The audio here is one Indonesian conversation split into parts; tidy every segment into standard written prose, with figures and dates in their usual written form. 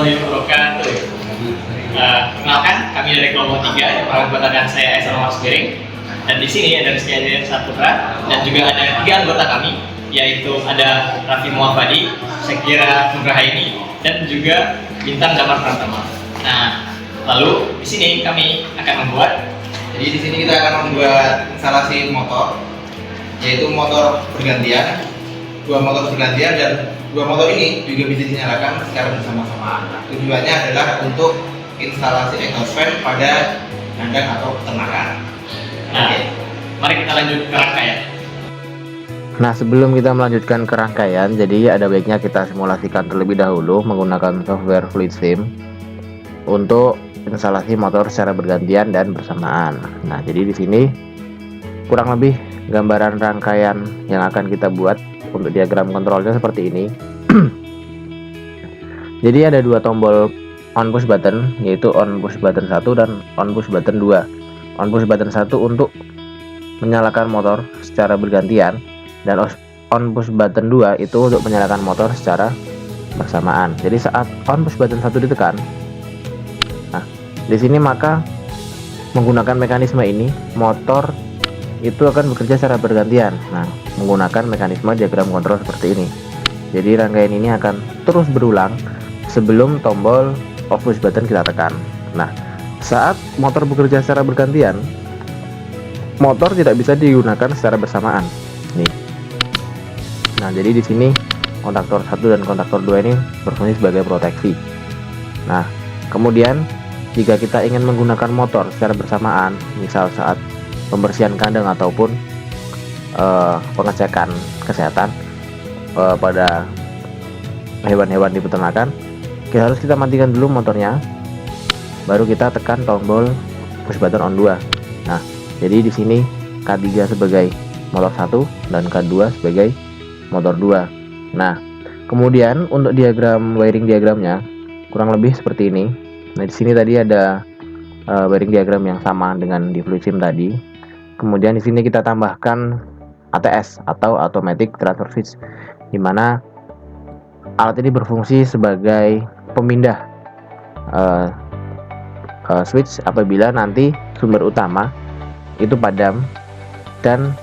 warahmatullahi wabarakatuh. Kenalkan, kami dari kelompok 3 yang beranggotakan saya Esa Nomor Sepiring. Dan di sini ada Rizky Adrian Saputra dan juga ada 3 anggota kami, yaitu ada Raffi Muhammadi, Syakira Nugrahaini, dan juga Bintang Damar Pratama. Nah, lalu di sini kami akan membuat. Jadi di sini kita akan membuat instalasi motor, yaitu motor bergantian, 2 motor bergantian, dan 2 motor ini juga bisa dinyalakan secara bersama-sama. Tujuannya adalah untuk instalasi exhaust fan pada kandang atau peternakan. Nah, mari kita lanjut ke rangkaian. Nah, sebelum kita melanjutkan ke rangkaian, jadi ada baiknya kita simulasikan terlebih dahulu menggunakan software Fluid Sim untuk instalasi motor secara bergantian dan bersamaan. Nah, jadi di sini kurang lebih gambaran rangkaian yang akan kita buat untuk diagram kontrolnya seperti ini. Jadi ada 2 tombol on push button, yaitu on push button 1 dan on push button 2. On push button 1 untuk menyalakan motor secara bergantian, dan on push button 2 itu untuk menyalakan motor secara bersamaan. Jadi saat on push button 1 ditekan, nah di sini maka menggunakan mekanisme ini motor itu akan bekerja secara bergantian. Nah, menggunakan mekanisme diagram kontrol seperti ini. Jadi rangkaian ini akan terus berulang sebelum tombol off push button kita tekan. Nah, saat motor bekerja secara bergantian, motor tidak bisa digunakan secara bersamaan. Nih. Nah, jadi di sini kontaktor 1 dan kontaktor 2 ini berfungsi sebagai proteksi. Nah, kemudian jika kita ingin menggunakan motor secara bersamaan, misal saat pembersihan kandang ataupun pengecekan kesehatan pada hewan-hewan di peternakan, harus kita matikan dulu motornya, baru kita tekan tombol push button on 2. Nah, jadi di sini K3 sebagai motor 1 dan K2 sebagai motor 2. Nah, kemudian untuk diagram wiring diagramnya kurang lebih seperti ini. Nah, di sini tadi ada wiring diagram yang sama dengan di Fluid Sim tadi. Kemudian di sini kita tambahkan ATS atau Automatic Transfer Switch, di mana alat ini berfungsi sebagai pemindah switch apabila nanti sumber utama itu padam, dan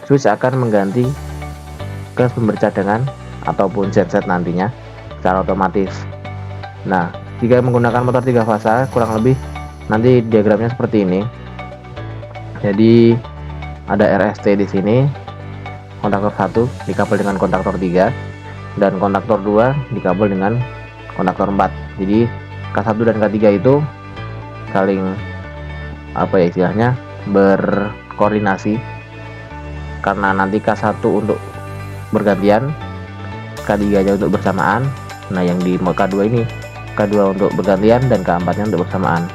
switch akan mengganti ke sumber cadangan ataupun genset nantinya secara otomatis. Nah, jika menggunakan motor 3 fasa kurang lebih nanti diagramnya seperti ini. Jadi ada RST di sini, kontaktor 1 dikabel dengan kontaktor 3 dan kontaktor 2 dikabel dengan kontaktor 4. Jadi K1 dan K3 itu saling istilahnya berkoordinasi, karena nanti K1 untuk bergantian, K3 nya untuk bersamaan. Nah, yang di K2 ini K2 untuk bergantian dan K4 nya untuk bersamaan.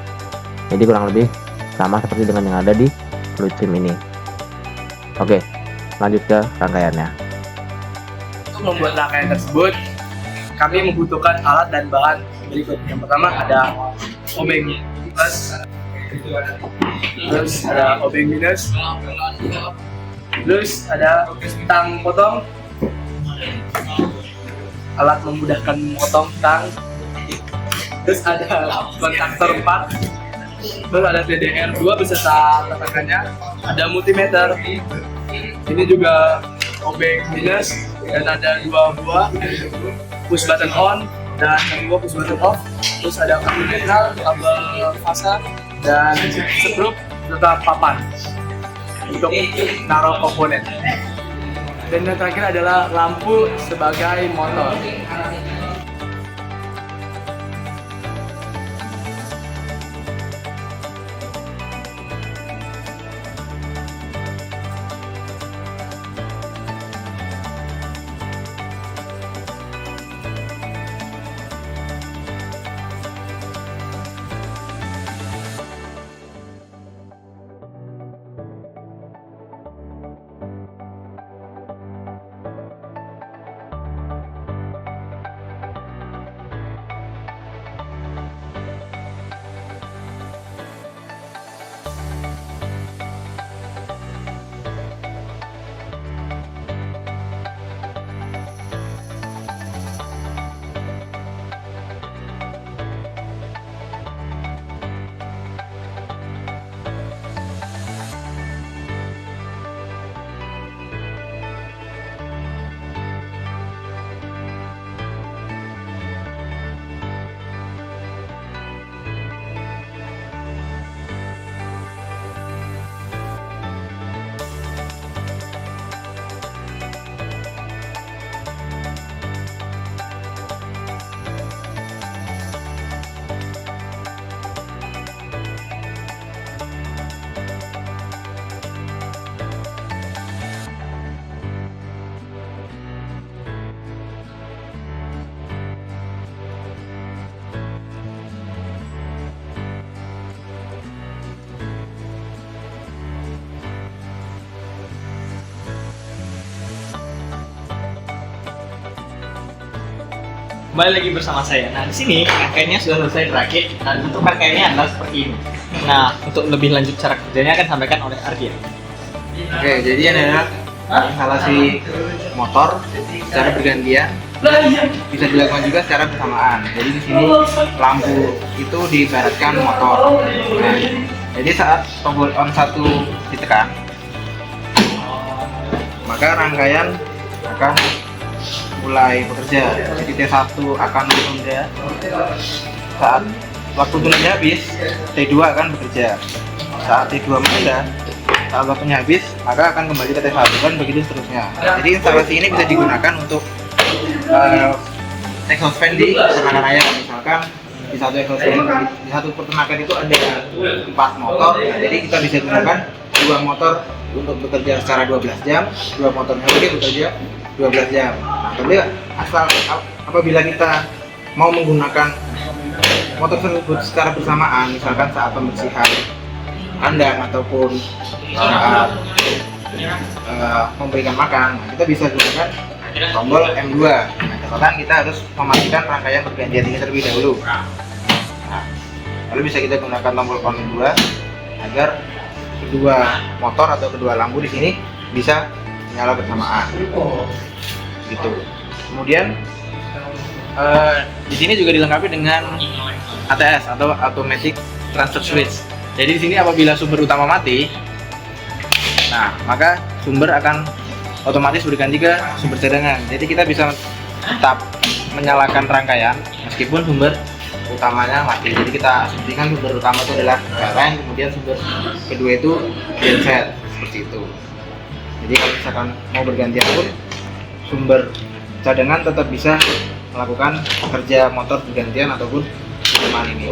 Jadi kurang lebih sama seperti dengan yang ada di Fluid Sim ini. Oke, lanjut ke rangkaiannya. Untuk membuat rangkaian tersebut, kami membutuhkan alat dan bahan berikut. Yang pertama ada obeng plus, terus ada obeng minus, terus ada tang potong, alat memudahkan memotong tang, terus ada kontaktor 4, terus ada TDR 2 beserta tatakannya, ada multimeter, ini juga obeng minus, dan ada 2 buah push button on dan 2 push button off, terus ada kabel netral, kabel fasa, dan skrup serta papan untuk naruh komponen. Dan yang terakhir adalah lampu sebagai motor. kembali lagi bersama saya. Nah, di sini rangkaiannya sudah selesai dirakit dan bentuk rangkaiannya adalah seperti ini. Nah, untuk lebih lanjut cara kerjanya akan disampaikan oleh Ardian. Oke, jadi ini adalah instalasi motor secara bergantian, bisa dilakukan juga secara bersamaan. Jadi di sini lampu itu diibaratkan motor. Nah, jadi saat tombol on 1 ditekan, maka rangkaian akan mulai bekerja. Jadi T1 akan menunda, saat waktu tunanya habis T2 akan bekerja. Saat T2 menunda, saat waktunya habis maka akan kembali ke T1 dan begitu seterusnya. Jadi instalasi ini bisa digunakan untuk exhaust fan di peternakan ayam. Misalkan di satu exhaust fan, di satu peternakan itu ada 4 motor. Nah, jadi kita bisa gunakan 2 motor untuk bekerja secara 12 jam, 2 motornya lagi bekerja 12 jam. Nah, tapi apabila kita mau menggunakan motor tersebut secara bersamaan, misalkan saat pembersihan kandang ataupun saat memberikan makan, kita bisa gunakan tombol M2. Nah, catatan kita harus memastikan rangkaian bergantian ini terlebih dahulu. Nah, lalu bisa kita gunakan tombol on 2 agar kedua motor atau kedua lampu di sini bisa menyala bersamaan. Gitu. Kemudian di sini juga dilengkapi dengan ATS atau Automatic Transfer Switch. Jadi di sini apabila sumber utama mati, nah maka sumber akan otomatis berganti ke sumber cadangan. Jadi kita bisa tetap menyalakan rangkaian meskipun sumber utamanya mati. Jadi kita asumsikan sumber utama itu adalah PLN, kemudian sumber kedua itu genset, seperti itu. Jadi kalau misalkan mau bergantian pun sumber cadangan tetap bisa melakukan kerja motor bergantian ataupun bersamaan ini.